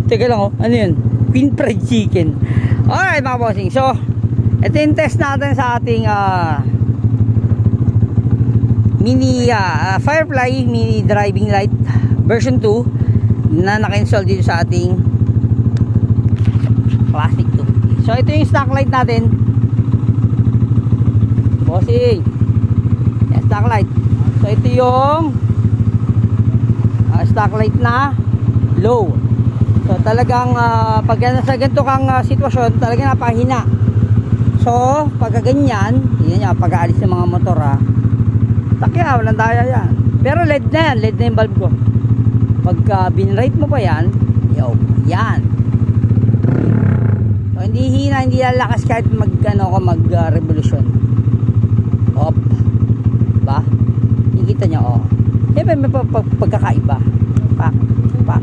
Teka lang, oh. Ano yun? Queen fried chicken. Alright mga bossing. So, ito yung test natin sa ating mini Firefly mini driving light version 2 na naka-install dito sa ating Classic 2. So, ito yung stock light natin. Bossing. Yan, stock light. So, ito yung stock light na low. So talagang pag nasa ganito kang sitwasyon, talagang napahina. So pagka ganyan, yun yan, pag-aalis ng mga motor takya, walang daya yan. Pero LED na yan, LED na yung bulb ko. Pagka binrate mo pa yan, yan. So hindi hina, hindi lalakas kahit mag-revolution. Op. Diba? Nakikita nyo, siyempre may pagkakaiba. Pak.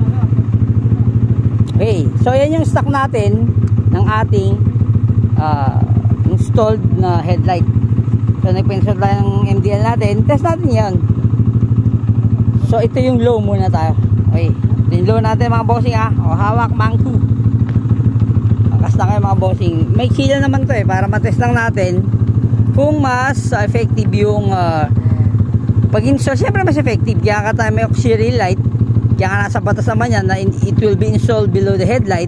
Okay, so yan yung stock natin ng ating installed na headlight. So nagpa-install tayo ng MDL natin. Test natin yan. So ito yung low muna tayo. Okay, ito yung low natin mga bossing O hawak mangku. Angkas na kayo mga bossing. May sila naman to para matest lang natin kung mas effective yung pag-install. Siyempre mas effective. Kaya ka tayo may auxiliary light. Kaya nga nasa batas naman yan na it will be installed below the headlight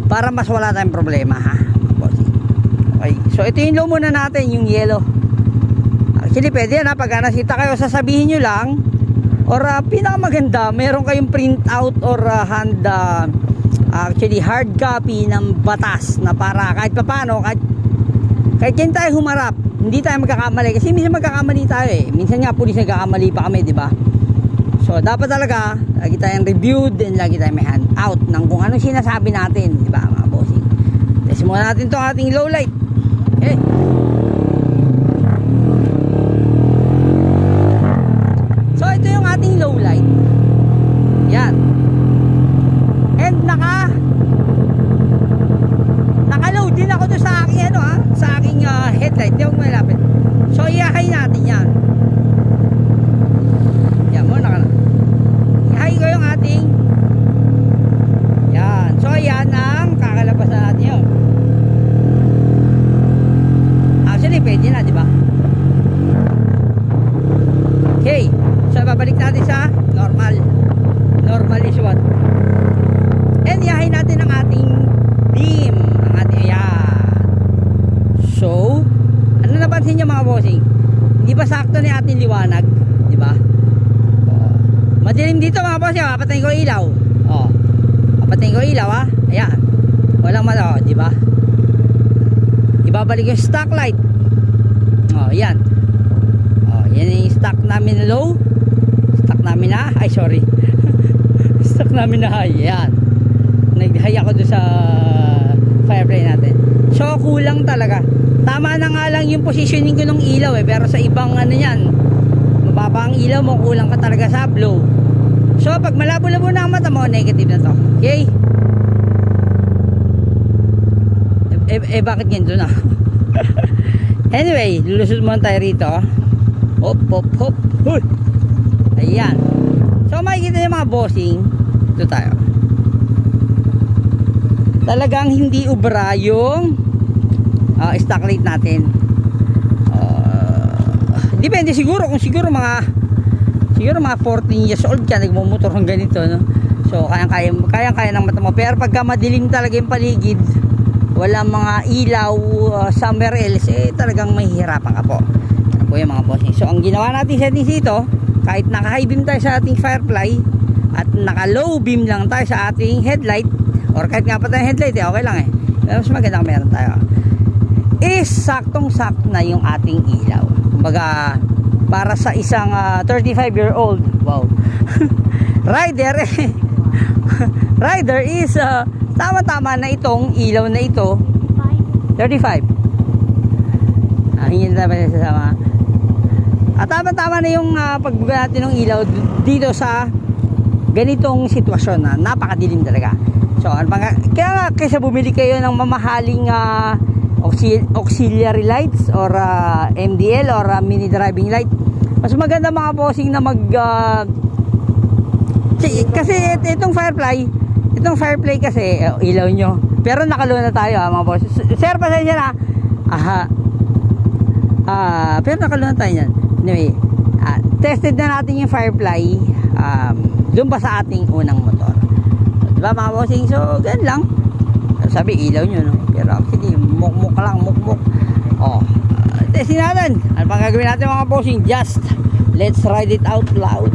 para mas wala tayong problema Okay, so ito yung low muna natin, yung yellow. Actually pwede yan pag nasita kayo, sasabihin nyo lang or pinakamaganda, meron kayong print out or actually hard copy ng batas na para kahit paano, kahit yan tayo humarap, hindi tayo magkakamali kasi minsan magkakamali tayo minsan nga pulis nagkakamali pa kami, diba? So dapat talaga lagi tayong reviewed and lagi tayong may hand out ng kung anong sinasabi natin, di ba mga bossing? Test muna natin itong ating low light. Okay. So ito yung ating low light. Yan. And naka-load din ako doon sa aking sa aking headlight. Di ako malapit. So i-high natin yan. I-high ko yung ating yan. So yan ang kakalabasan natin yun. Actually pwede na, diba? Okay, so babalik natin sa normal. Normal is what? And i-high natin ang ating beam. Ang ating yan. So ano napansin nyo mga bossing? Hindi ba sakto ni ating liwanag? Diba? Madilim dito mga boss, papatayin ko ilaw. Papatayin ko ilaw Ayan. Walang di ba? Ibabalik yung stock light. Yan. Yan yung stock namin na low. Stock namin na, stock namin na high. Yan. Nag-high ako doon sa Firefly natin. So kulang talaga. Tama na nga lang yung positioning ko ng ilaw pero sa ibang yan, mababa ang ilaw mo, kulang ka talaga sa blow. So pag malabo-labo na ang mata mo, negative na to. Okay? Bakit ganito na? Anyway, lulusot muna tayo rito. Hop. Huy! Ayan. So makikita nyo mga bossing, ito tayo. Talagang hindi ubra yung stock light natin. Depende siguro kung mga 14 years old ka nagmumotor ng ganito, no? So kaya ng mata mo. Pero pagka madilim talaga yung paligid, wala mga ilaw somewhere else, talagang mahihirapan ka po. Yan po yung mga bossing. So ang ginawa natin settings dito, kahit naka high beam tayo sa ating Firefly at naka low beam lang tayo sa ating headlight, or kahit nga pa tayong headlight okay lang pero mas maganda kung meron tayo saktong-sakto na yung ating ilaw. Kumbaga para sa isang 35-year-old rider is tama-tama na itong ilaw na ito. 35. Hingin na ba siya sasama? Tama-tama na yung pagbuga natin ng ilaw dito sa ganitong sitwasyon na napakadilim talaga. So kaya nga kaysa bumili kayo ng mamahaling auxiliary lights or MDL or mini driving light, mas maganda mga bossing na kasi itong Firefly, Itong Firefly kasi, ilaw nyo. Pero nakaload na tayo mga boss. Sir, pasensya na. Pero nakaload na tayo yan. Anyway, tested na natin yung Firefly doon pa sa ating unang motor. So, diba mga bossing? So, ganun lang. Sabi, ilaw nyo, no? Pero actually, mukmuk lang, mukmuk. Testing natin. Ano pang gagawin natin mga bossing? Just, let's ride it out loud.